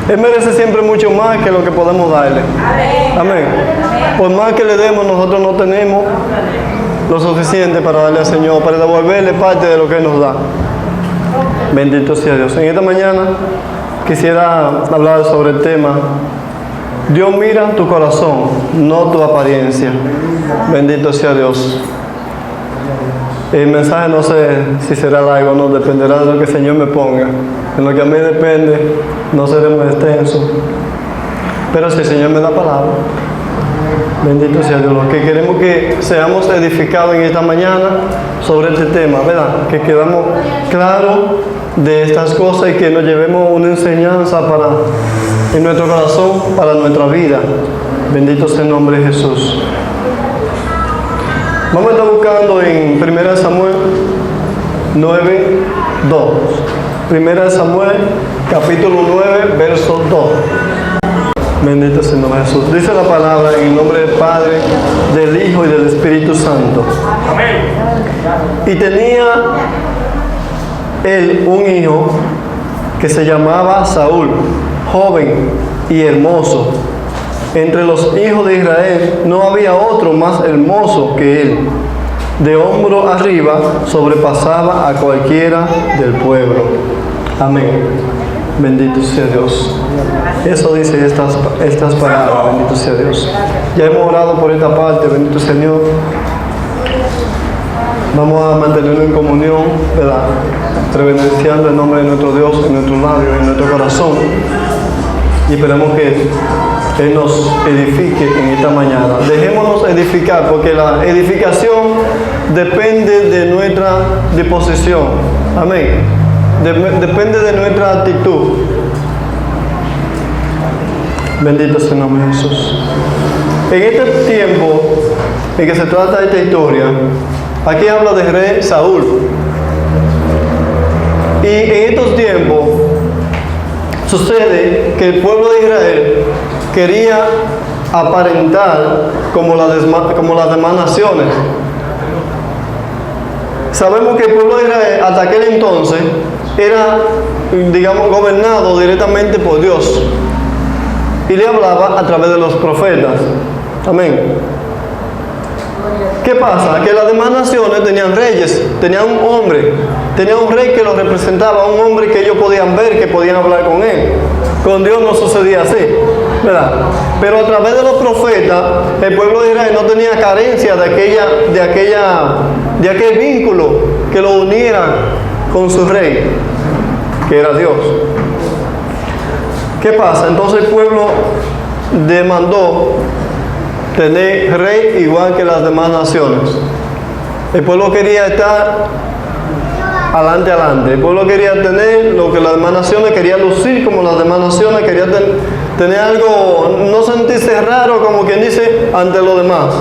Él merece siempre mucho más que lo que podemos darle. Amén. Por más que le demos, nosotros no tenemos lo suficiente para darle al Señor, para devolverle parte de lo que Él nos da. Bendito sea Dios. En esta mañana quisiera hablar sobre el tema: Dios mira tu corazón, no tu apariencia. Bendito sea Dios. El mensaje no sé si será largo o no, dependerá de lo que el Señor me ponga. En lo que a mí depende, no será muy extenso. Pero si el Señor me da palabra, bendito sea Dios. Lo que queremos que seamos edificados en esta mañana sobre este tema, ¿verdad? Que quedamos claros de estas cosas y que nos llevemos una enseñanza en nuestro corazón, para nuestra vida. Bendito sea el nombre de Jesús. Vamos a estar buscando en 1 Samuel 9, 2. 1 Samuel, capítulo 9, verso 2. Bendito sea el nombre de Jesús. Dice la palabra en el nombre del Padre, del Hijo y del Espíritu Santo. Amén. Y tenía él un hijo que se llamaba Saúl, joven y hermoso. Entre los hijos de Israel no había otro más hermoso que él. De hombro arriba sobrepasaba a cualquiera del pueblo. Amén. Bendito sea Dios. Eso dice estas palabras. Bendito sea Dios. Ya hemos orado por esta parte. Bendito Señor. Vamos a mantenerlo en comunión, ¿verdad? Reverenciando el nombre de nuestro Dios en nuestros labios, en nuestro corazón. Y esperamos que Él nos edifique en esta mañana. Dejémonos edificar, porque la edificación depende de nuestra disposición. Amén. Depende de nuestra actitud. Bendito sea el nombre de Jesús. En este tiempo en que se trata esta historia, aquí habla del rey Saúl. Y en estos tiempos sucede que el pueblo de Israel quería aparentar como las demás naciones. Sabemos que el pueblo de Israel hasta aquel entonces era, digamos, gobernado directamente por Dios, y le hablaba a través de los profetas. Amén. ¿Qué pasa? Que las demás naciones tenían reyes, tenían un hombre, tenían un rey que los representaba, un hombre que ellos podían ver, que podían hablar con él. Con Dios no sucedía así, ¿verdad? Pero a través de los profetas, el pueblo de Israel no tenía carencia de aquel vínculo que lo uniera con su rey, que era Dios. ¿Qué pasa? Entonces el pueblo demandó tener rey igual que las demás naciones. El pueblo quería estar adelante. El pueblo quería tener lo que las demás naciones, quería lucir como las demás naciones, quería tener algo, no sentirse raro, como quien dice, ante los demás.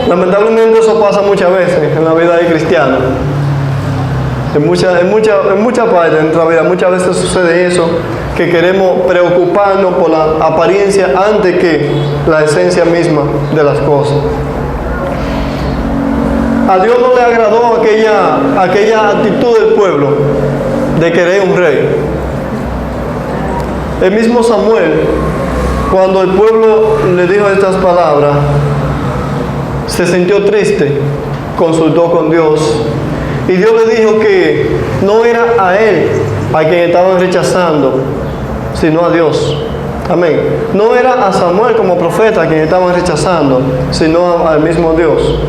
Lamentablemente eso pasa muchas veces en la vida de cristiano. En muchas partes de nuestra vida muchas veces sucede eso, que queremos preocuparnos por la apariencia antes que la esencia misma de las cosas. A Dios no le agradó aquella actitud del pueblo de querer un rey. El mismo Samuel, cuando el pueblo le dijo estas palabras, se sintió triste, consultó con Dios, y Dios le dijo que no era a él a quien estaban rechazando, sino a Dios. Amén. No era a Samuel como profeta a quien estaban rechazando, sino al mismo Dios.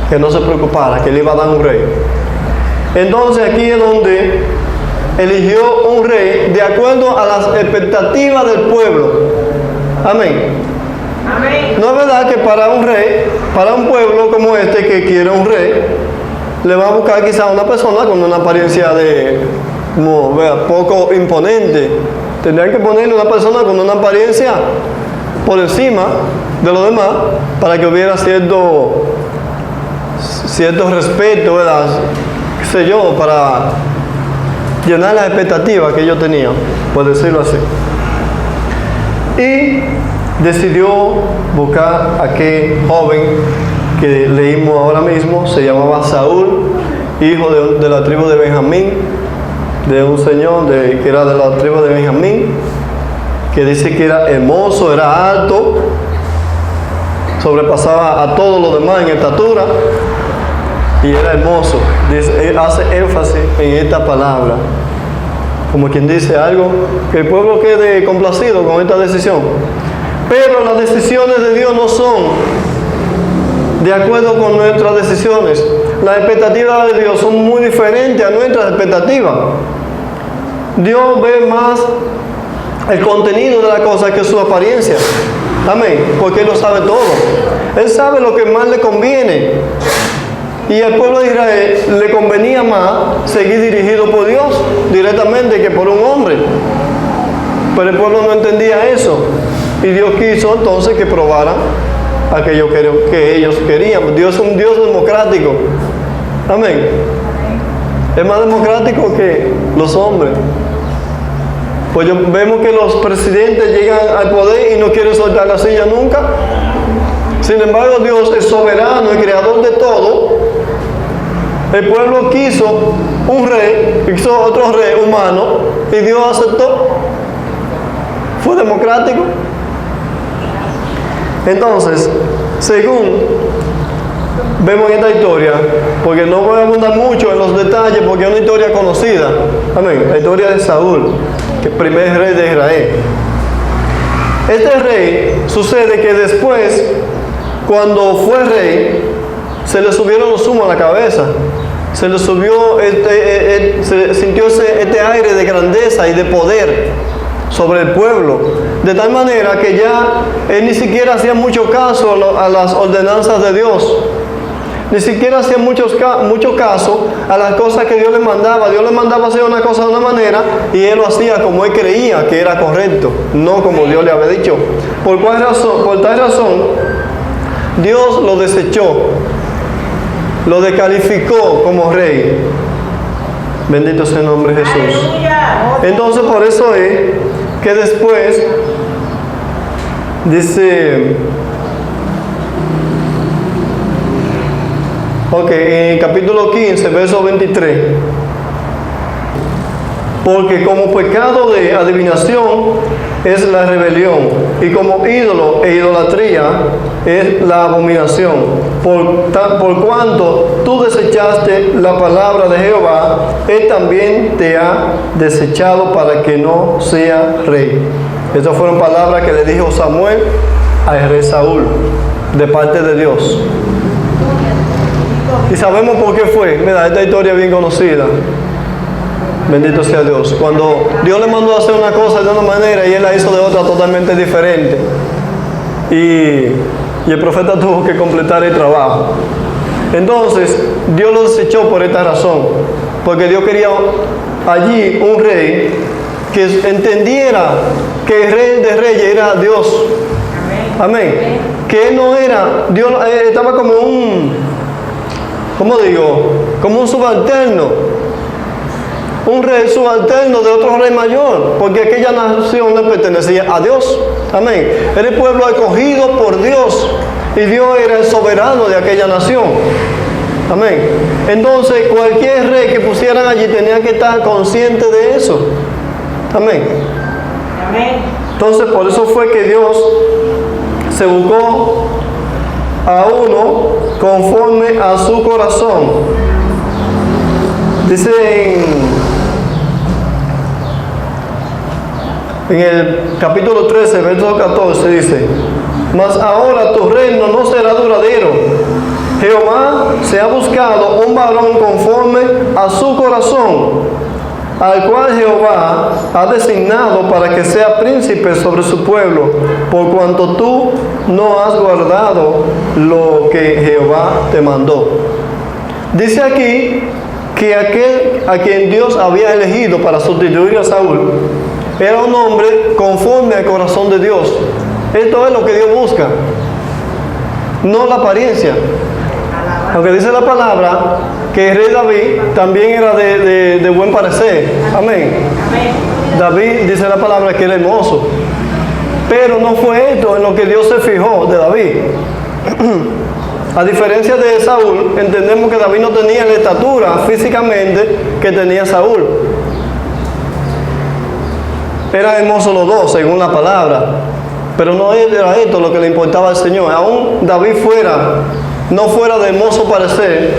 Que no se preocupara, que le iba a dar un rey. Entonces aquí es donde eligió un rey de acuerdo a las expectativas del pueblo. Amén. Amén. No es verdad que para un rey, para un pueblo como este que quiere un rey, le va a buscar quizá una persona con una apariencia poco imponente. Tendrían que ponerle una persona con una apariencia por encima de los demás para que hubiera cierto respeto, ¿verdad? Qué sé yo, para llenar las expectativas que ellos tenían, por decirlo así. Y decidió buscar a aquel joven que leímos ahora mismo, se llamaba Saúl, hijo de la tribu de Benjamín, de un señor que era de la tribu de Benjamín, que dice que era hermoso, era alto, sobrepasaba a todos los demás en estatura y era hermoso. Dice, él hace énfasis en esta palabra, como quien dice algo, que el pueblo quede complacido con esta decisión. Pero las decisiones de Dios no son de acuerdo con nuestras decisiones. Las expectativas de Dios son muy diferentes a nuestras expectativas. Dios ve más el contenido de la cosa que su apariencia. Amén. Porque Él lo sabe todo. Él sabe lo que más le conviene. Y al pueblo de Israel le convenía más seguir dirigido por Dios directamente que por un hombre. Pero el pueblo no entendía eso. Y Dios quiso entonces que probaran aquello que ellos querían. Dios es un Dios democrático. Amén. Es más democrático que los hombres. Pues vemos que los presidentes llegan al poder y no quieren soltar la silla nunca. Sin embargo, Dios es soberano y creador de todo. El pueblo quiso un rey, quiso otro rey humano, y Dios aceptó. Fue democrático. Entonces, según vemos en esta historia, porque no voy a abundar mucho en los detalles, porque es una historia conocida. Amén. La historia de Saúl, que es el primer rey de Israel. Este rey, sucede que después, cuando fue rey, se le subieron los humos a la cabeza. Se le subió, se sintió este aire de grandeza y de poder sobre el pueblo, de tal manera que ya él ni siquiera hacía mucho caso a las ordenanzas de Dios, ni siquiera hacía mucho caso a las cosas que Dios le mandaba. Dios le mandaba hacer una cosa de una manera y él lo hacía como él creía que era correcto, no como Dios le había dicho. ¿Por cuál razón? Por tal razón, Dios lo desechó, lo descalificó como rey. Bendito sea el nombre de Jesús. Entonces, por eso es que después dice, en capítulo 15, verso 23, porque como pecado de adivinación es la rebelión, y como ídolo e idolatría es la abominación, por cuanto tú desechaste la palabra de Jehová, Él también te ha desechado para que no sea rey. Estas fueron palabras que le dijo Samuel al rey Saúl, de parte de Dios. Y sabemos por qué fue. Mira, esta historia es bien conocida. Bendito sea Dios. Cuando Dios le mandó a hacer una cosa de una manera y él la hizo de otra totalmente diferente. Y el profeta tuvo que completar el trabajo. Entonces, Dios lo desechó por esta razón. Porque Dios quería allí un rey que entendiera que el rey de reyes era Dios. Amén. Que él no era, Dios estaba como como un subalterno. Un rey subalterno de otro rey mayor, porque aquella nación le pertenecía a Dios. Amén. Era el pueblo escogido por Dios y Dios era el soberano de aquella nación. Amén. Entonces, cualquier rey que pusieran allí tenía que estar consciente de eso. Amén. Amén. Entonces, por eso fue que Dios se buscó a uno conforme a su corazón. Dice en el capítulo 13, verso 14, dice: mas ahora tu reino no será duradero. Jehová se ha buscado un varón conforme a su corazón, al cual Jehová ha designado para que sea príncipe sobre su pueblo, por cuanto tú no has guardado lo que Jehová te mandó. Dice aquí que aquel a quien Dios había elegido para sustituir a Saúl era un hombre conforme al corazón de Dios. Esto es lo que Dios busca, no la apariencia. Aunque dice la palabra que el rey David también era de buen parecer. Amén. David, dice la palabra, que era hermoso. Pero no fue esto en lo que Dios se fijó de David. A diferencia de Saúl, entendemos que David no tenía la estatura físicamente que tenía Saúl. eran hermosos los dos, según la palabra. Pero no era esto lo que le importaba al Señor. Aún David no fuera de hermoso parecer,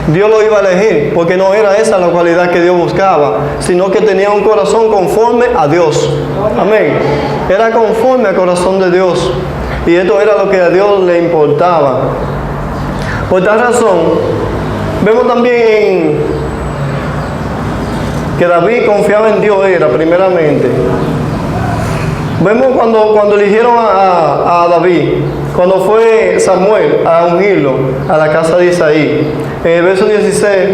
Dios lo iba a elegir, porque no era esa la cualidad que Dios buscaba, sino que tenía un corazón conforme a Dios. Amén. Era conforme al corazón de Dios. Y esto era lo que a Dios le importaba. Por tal razón, vemos también que David confiaba en Dios, primeramente. Vemos cuando eligieron a David, cuando fue Samuel a ungirlo a la casa de Isaí. En el verso 16,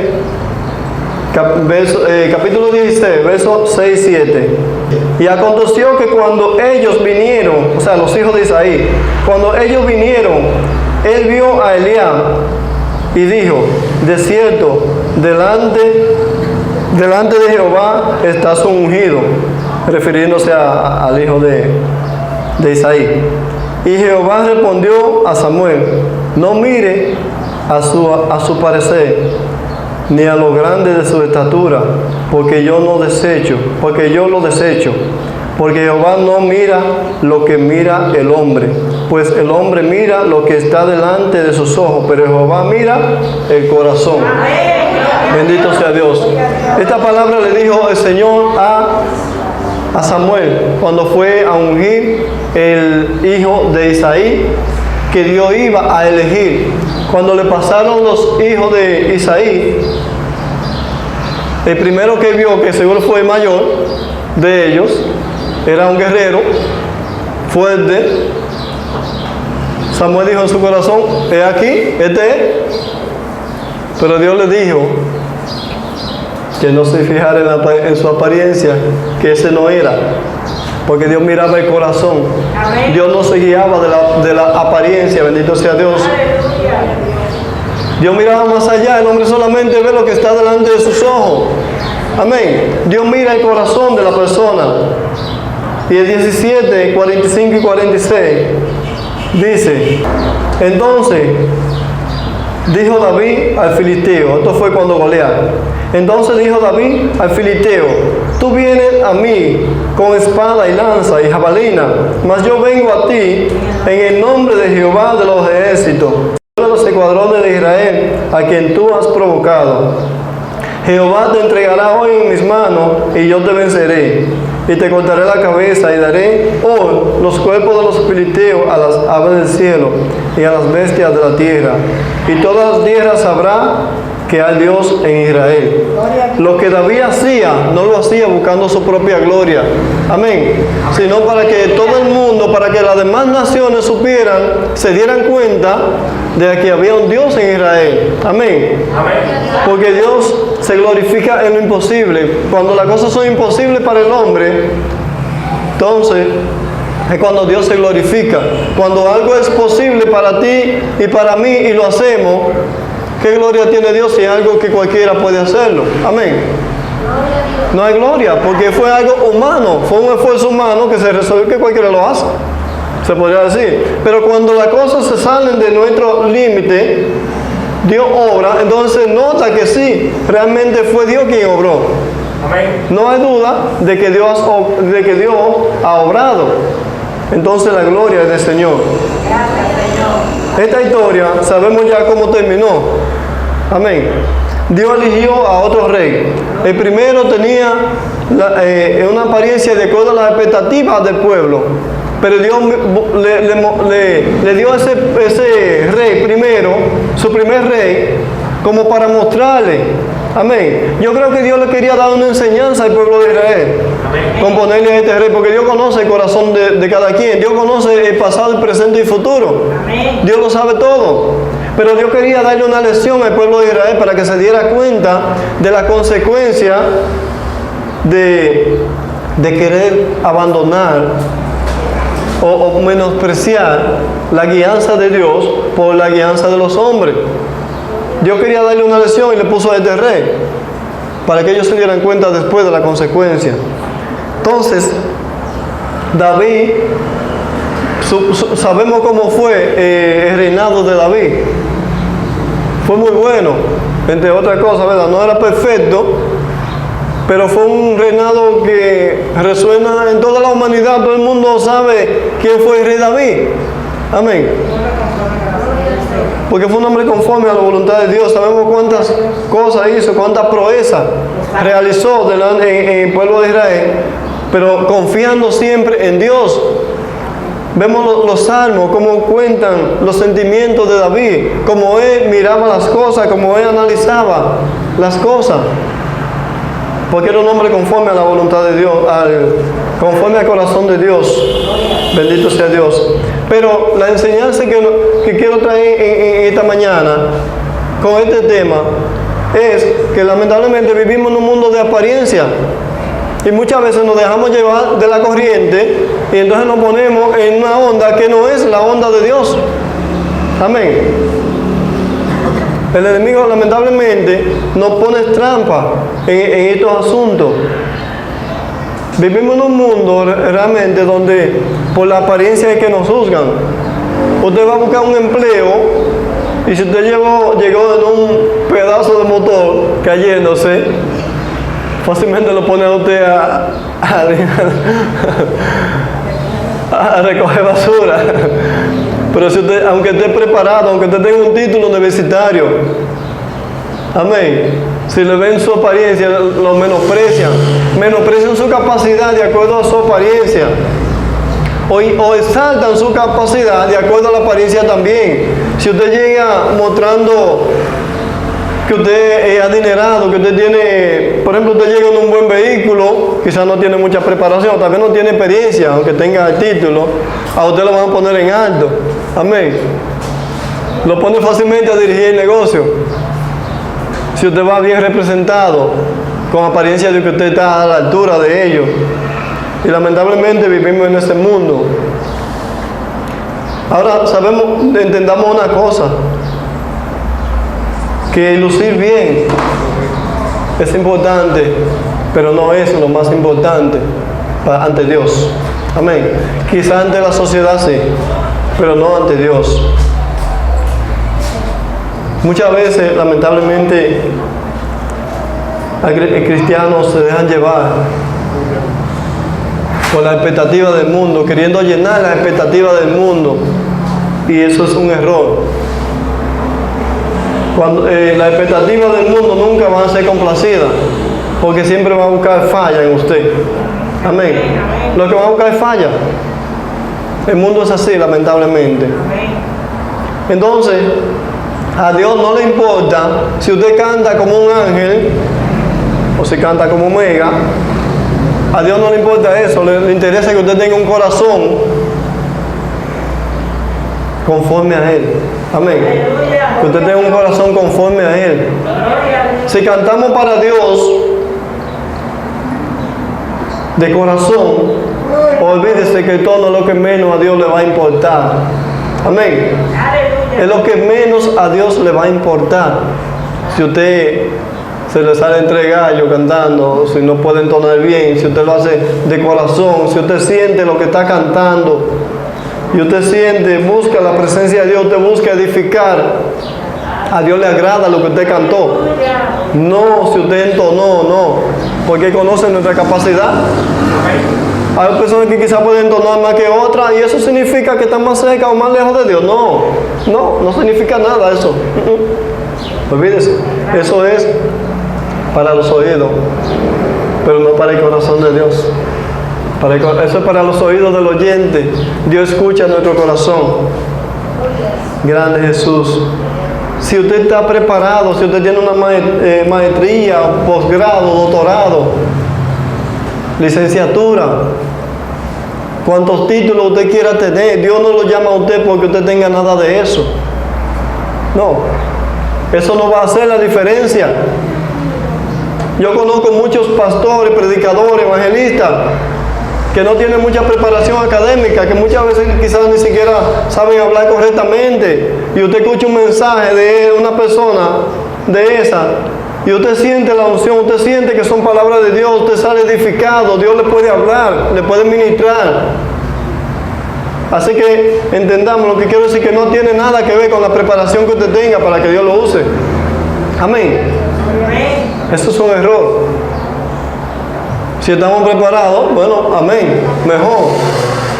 capítulo 16, versos 6 y 7. Y aconteció que cuando ellos vinieron, o sea, los hijos de Isaí, cuando ellos vinieron, él vio a Eliab y dijo: de cierto, delante de Jehová está su ungido, refiriéndose al hijo de Isaí. Y Jehová respondió a Samuel: no mire a su parecer, ni a lo grande de su estatura, porque yo lo desecho. Porque Jehová no mira lo que mira el hombre, pues el hombre mira lo que está delante de sus ojos, pero Jehová mira el corazón. Bendito sea Dios. Esta palabra le dijo el Señor a Samuel cuando fue a ungir el hijo de Isaí, que Dios iba a elegir. Cuando le pasaron los hijos de Isaí, el primero que vio, que seguro fue el mayor de ellos, era un guerrero fuerte. Samuel dijo en su corazón: he aquí, este es. Pero Dios le dijo que no se fijara en su apariencia, que ese no era, porque Dios miraba el corazón. Amén. Dios no se guiaba de la apariencia, bendito sea Dios. Aleluya. Dios miraba más allá, el hombre solamente ve lo que está delante de sus ojos. Amén. Dios mira el corazón de la persona. Y el 17, 45 y 46 dice: entonces dijo David al filisteo, esto fue cuando Goliat. Entonces dijo David al filisteo: tú vienes a mí con espada y lanza y jabalina, mas yo vengo a ti en el nombre de Jehová de los ejércitos, de los escuadrones de Israel, a quien tú has provocado. Jehová te entregará hoy en mis manos, y yo te venceré, y te cortaré la cabeza, y daré hoy los cuerpos de los filisteos a las aves del cielo y a las bestias de la tierra, y todas las tierras sabrá que hay Dios en Israel. Lo que David hacía, no lo hacía buscando su propia gloria, amén, sino para que todo el mundo, para que las demás naciones supieran, se dieran cuenta de que había un Dios en Israel, amén. Porque Dios se glorifica en lo imposible. Cuando las cosas son imposibles para el hombre, entonces es cuando Dios se glorifica. Cuando algo es posible para ti y para mí y lo hacemos, ¿qué gloria tiene Dios si es algo que cualquiera puede hacerlo? Amén. No hay gloria, porque fue algo humano, fue un esfuerzo humano que se resolvió, que cualquiera lo hace, se podría decir. Pero cuando las cosas se salen de nuestro límite, Dios obra, entonces nota que sí, realmente fue Dios quien obró. Amén. No hay duda de que Dios ha obrado. Entonces la gloria es del Señor. Gracias, Señor. Esta historia sabemos ya cómo terminó. Amén. Dios eligió a otro rey. El primero tenía una apariencia de acuerdo a las expectativas del pueblo, pero Dios le dio a ese rey primero, su primer rey, como para mostrarle. Amén. Yo creo que Dios le quería dar una enseñanza al pueblo de Israel. Amén. Con ponerle a este rey, porque Dios conoce el corazón de cada quien. Dios conoce el pasado, el presente y el futuro. Amén. Dios lo sabe todo. Pero Dios quería darle una lección al pueblo de Israel para que se diera cuenta de la consecuencia de querer abandonar o menospreciar la guianza de Dios por la guianza de los hombres. Dios quería darle una lección y le puso a este rey para que ellos se dieran cuenta después de la consecuencia. Entonces, David, sabemos cómo fue el reinado de David. Fue muy bueno, entre otras cosas, ¿verdad? No era perfecto, pero fue un reinado que resuena en toda la humanidad. Todo el mundo sabe quién fue el rey David. Amén. Porque fue un hombre conforme a la voluntad de Dios. Sabemos cuántas cosas hizo, cuántas proezas realizó en el pueblo de Israel, pero confiando siempre en Dios. Vemos los salmos, cómo cuentan los sentimientos de David, cómo él miraba las cosas, cómo él analizaba las cosas. Porque era un hombre conforme a la voluntad de Dios, conforme al corazón de Dios. Bendito sea Dios. Pero la enseñanza que quiero traer en esta mañana con este tema es que lamentablemente vivimos en un mundo de apariencia. Y muchas veces nos dejamos llevar de la corriente y entonces nos ponemos en una onda que no es la onda de Dios. Amén. El enemigo lamentablemente nos pone trampa en estos asuntos. Vivimos en un mundo realmente donde por la apariencia es que nos juzgan. Usted va a buscar un empleo y si usted llegó en un pedazo de motor cayéndose, fácilmente lo pone a usted a recoger basura. Pero si usted, aunque esté preparado, aunque usted tenga un título universitario, amén, si le ven su apariencia, lo menosprecian su capacidad de acuerdo a su apariencia, o exaltan su capacidad de acuerdo a la apariencia también. Si usted llega mostrando que usted es adinerado, que usted tiene, por ejemplo, usted llega en un buen vehículo, quizás no tiene mucha preparación, tal vez no tiene experiencia, aunque tenga el título, a usted lo van a poner en alto. Amén. Lo pone fácilmente a dirigir el negocio. Si usted va bien representado, con apariencia de que usted está a la altura de ellos. Y lamentablemente vivimos en ese mundo. Ahora entendamos una cosa, que lucir bien es importante, pero no es lo más importante ante Dios. Amén. Quizá ante la sociedad sí, pero no ante Dios. Muchas veces, lamentablemente, cristianos se dejan llevar por la expectativa del mundo, queriendo llenar la expectativa del mundo, y eso es un error. Cuando la expectativa del mundo nunca van a ser complacidas, porque siempre va a buscar falla en usted. Amén. Lo que va a buscar es falla. El mundo es así, lamentablemente. Entonces, a Dios no le importa si usted canta como un ángel o si canta como mega. A Dios no le importa eso. Le interesa que usted tenga un corazón conforme a Él. Amén. Que usted tenga un corazón conforme a Él. Si cantamos para Dios de corazón, olvídese que todo lo que menos a Dios le va a importar. Amén. Es lo que menos a Dios le va a importar. Si usted se le sale entre gallos cantando, si no puede entonar bien, si usted lo hace de corazón, si usted siente lo que está cantando, y usted siente, busca la presencia de Dios, usted busca edificar, a Dios le agrada lo que usted cantó. No, si usted entonó, no, porque conoce nuestra capacidad. Hay personas que quizás pueden entonar más que otras, y eso significa que están más cerca o más lejos de Dios. No significa nada eso. Olvídese, eso es para los oídos, pero no para el corazón de Dios. Eso es para los oídos del oyente. Dios escucha nuestro corazón. Grande Jesús. Si usted está preparado, si usted tiene una maestría, posgrado, doctorado, licenciatura, cuantos títulos usted quiera tener, Dios no lo llama a usted porque usted tenga nada de eso. No, eso no va a hacer la diferencia. Yo conozco muchos pastores, predicadores, evangelistas que no tienen mucha preparación académica, que muchas veces quizás ni siquiera saben hablar correctamente, y usted escucha un mensaje de una persona de esa, y usted siente la unción, usted siente que son palabras de Dios, usted sale edificado, Dios le puede hablar, le puede ministrar. Así que entendamos lo que quiero decir, que no tiene nada que ver con la preparación que usted tenga para que Dios lo use. Amén. Eso es un error. Si estamos preparados, bueno, amén, mejor.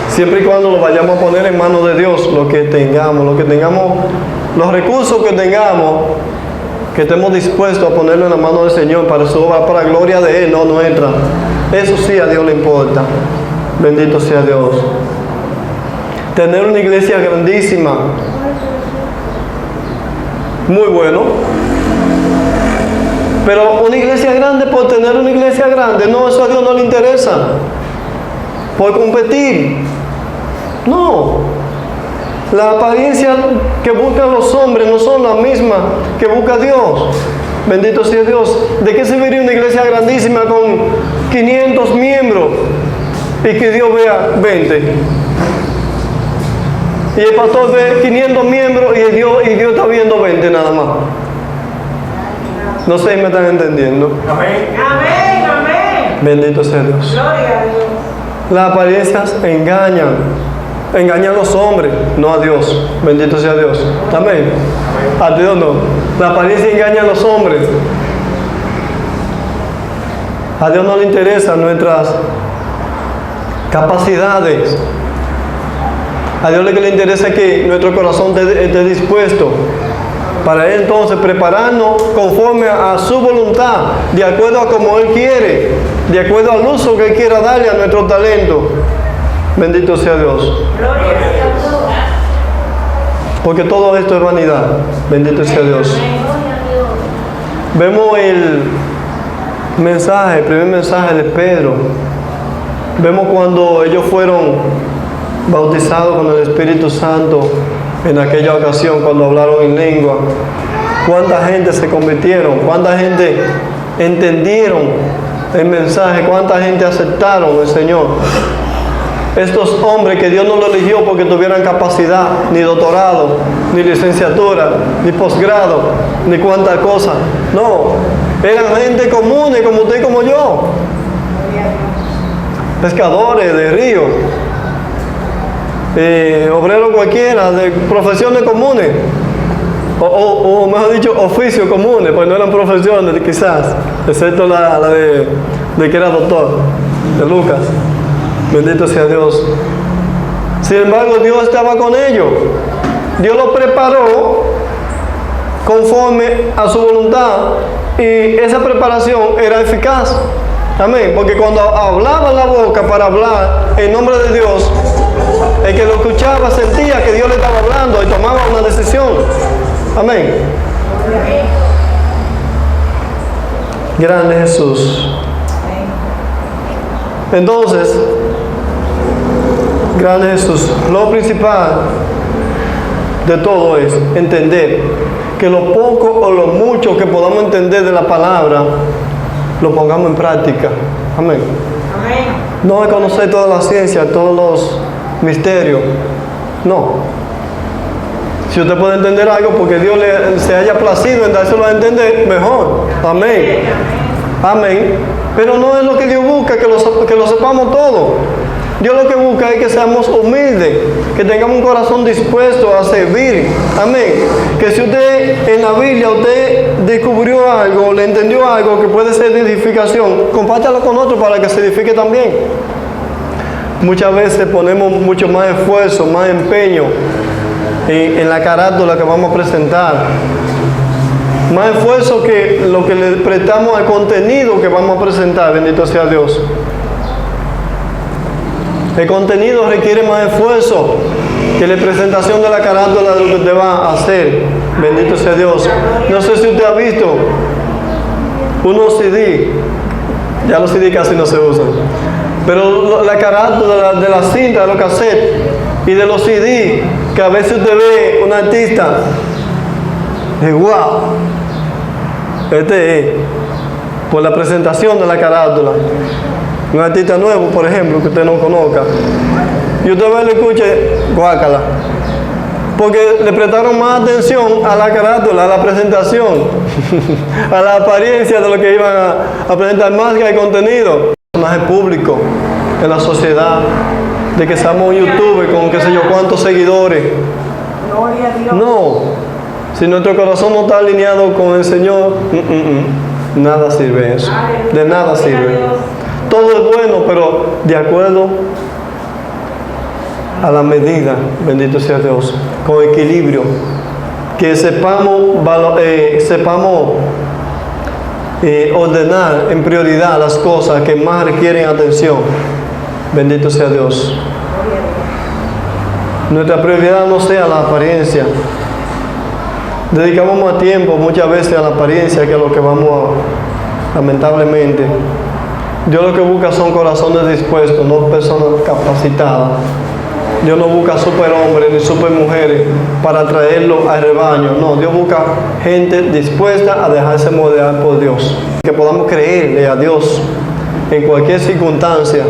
Siempre y cuando lo vayamos a poner en manos de Dios, lo que tengamos, los recursos que tengamos, que estemos dispuestos a ponerlo en la mano del Señor para su obra, para la gloria de Él, no nuestra. Eso sí a Dios le importa. Bendito sea Dios. Tener una iglesia grandísima, muy bueno. Pero una iglesia grande por tener una iglesia grande, no, eso a Dios no le interesa. Por competir. No. La apariencia que buscan los hombres no son las mismas que busca Dios. Bendito sea Dios. ¿De qué serviría una iglesia grandísima con 500 miembros y que Dios vea 20? Y el pastor ve 500 miembros y Dios está viendo 20 nada más. No sé si me están entendiendo. Amén. Amén, amén. Bendito sea Dios. Gloria a Dios. Las apariencias engañan. Engañan a los hombres, no a Dios. Bendito sea Dios. Amén. A Dios no. La apariencia engaña a los hombres. A Dios no le interesan nuestras capacidades. A Dios lo que le interesa es que nuestro corazón esté dispuesto para Él entonces prepararnos conforme a su voluntad, de acuerdo a como Él quiere, de acuerdo al uso que Él quiera darle a nuestro talento. Bendito sea Dios. Gloria a Dios. Porque todo esto es vanidad. Bendito sea Dios. Vemos el primer mensaje de Pedro. Vemos cuando ellos fueron bautizados con el Espíritu Santo en aquella ocasión, cuando hablaron en lengua. Cuánta gente se convirtieron, cuánta gente entendieron el mensaje, cuánta gente aceptaron el Señor. Estos hombres que Dios no los eligió porque tuvieran capacidad, ni doctorado, ni licenciatura, ni posgrado, ni cuánta cosa. No, eran gente común, como usted y como yo. Pescadores de río, obreros cualquiera, de profesiones comunes. O mejor dicho, oficios comunes, pues no eran profesiones quizás, excepto la de que era doctor, de Lucas. Bendito sea Dios. Sin embargo, Dios estaba con ellos. Dios los preparó conforme a su voluntad y esa preparación era eficaz. Amén. Porque cuando hablaba la boca para hablar en nombre de Dios, el que lo escuchaba sentía que Dios le estaba hablando y tomaba una decisión. Amén. Grande Jesús. Entonces, grande Jesús, lo principal de todo es entender que lo poco o lo mucho que podamos entender de la palabra, lo pongamos en práctica. Amén. Amén. No es conocer toda la ciencia, todos los misterios. No. Si usted puede entender algo porque Dios se haya placido en dárselo a entender, mejor. Amén. Amén. Pero no es lo que Dios busca, que lo sepamos todo. Dios lo que busca es que seamos humildes, que tengamos un corazón dispuesto a servir. Amén. Que si usted en la Biblia usted descubrió algo, le entendió algo que puede ser de edificación, compártalo con otro para que se edifique también. Muchas veces ponemos mucho más esfuerzo, más empeño en la carátula que vamos a presentar. Más esfuerzo que lo que le prestamos al contenido que vamos a presentar. Bendito sea Dios. El contenido requiere más esfuerzo que la presentación de la carátula de lo que usted va a hacer. Bendito sea Dios. No sé si usted ha visto unos CD. Ya los CD casi no se usan. Pero la carátula de la cinta, de los cassettes y de los CD, que a veces usted ve un artista y wow, este es por la presentación de la carátula. Un artista nuevo, por ejemplo, que usted no conozca, y usted ve y le escuche, guácala, porque le prestaron más atención a la carátula, a la presentación, a la apariencia de lo que iban a presentar, más que al contenido. Más el público en la sociedad, de que seamos un youtuber con qué sé yo cuántos seguidores. Gloria a Dios. No, si nuestro corazón no está alineado con el Señor, nada sirve eso, de nada sirve. todo es bueno, pero de acuerdo a la medida, bendito sea Dios, con equilibrio, que sepamos ordenar en prioridad las cosas que más requieren atención. Bendito sea Dios. Nuestra prioridad no sea la apariencia. Dedicamos más tiempo muchas veces a la apariencia que a lo que vamos a, lamentablemente. Dios lo que busca son corazones dispuestos, no personas capacitadas. Dios no busca superhombres ni supermujeres para traerlo al rebaño. No, Dios busca gente dispuesta a dejarse modelar por Dios. Que podamos creerle a Dios en cualquier circunstancia.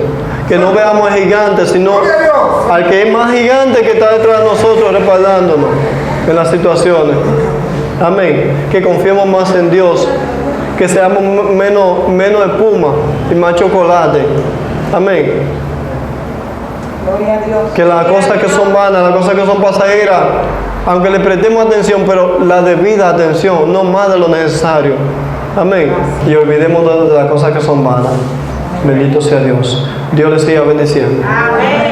Que no veamos al gigante, sino al que es más gigante que está detrás de nosotros respaldándonos en las situaciones. Amén. Que confiemos más en Dios. Que seamos menos espuma y más chocolate. Amén. Gloria a Dios. Que las cosas que son vanas, las cosas que son pasajeras, aunque le prestemos atención, pero la debida atención, no más de lo necesario. Amén. Y olvidemos de las cosas que son vanas. Bendito sea Dios. Dios les siga bendiciendo. Amén.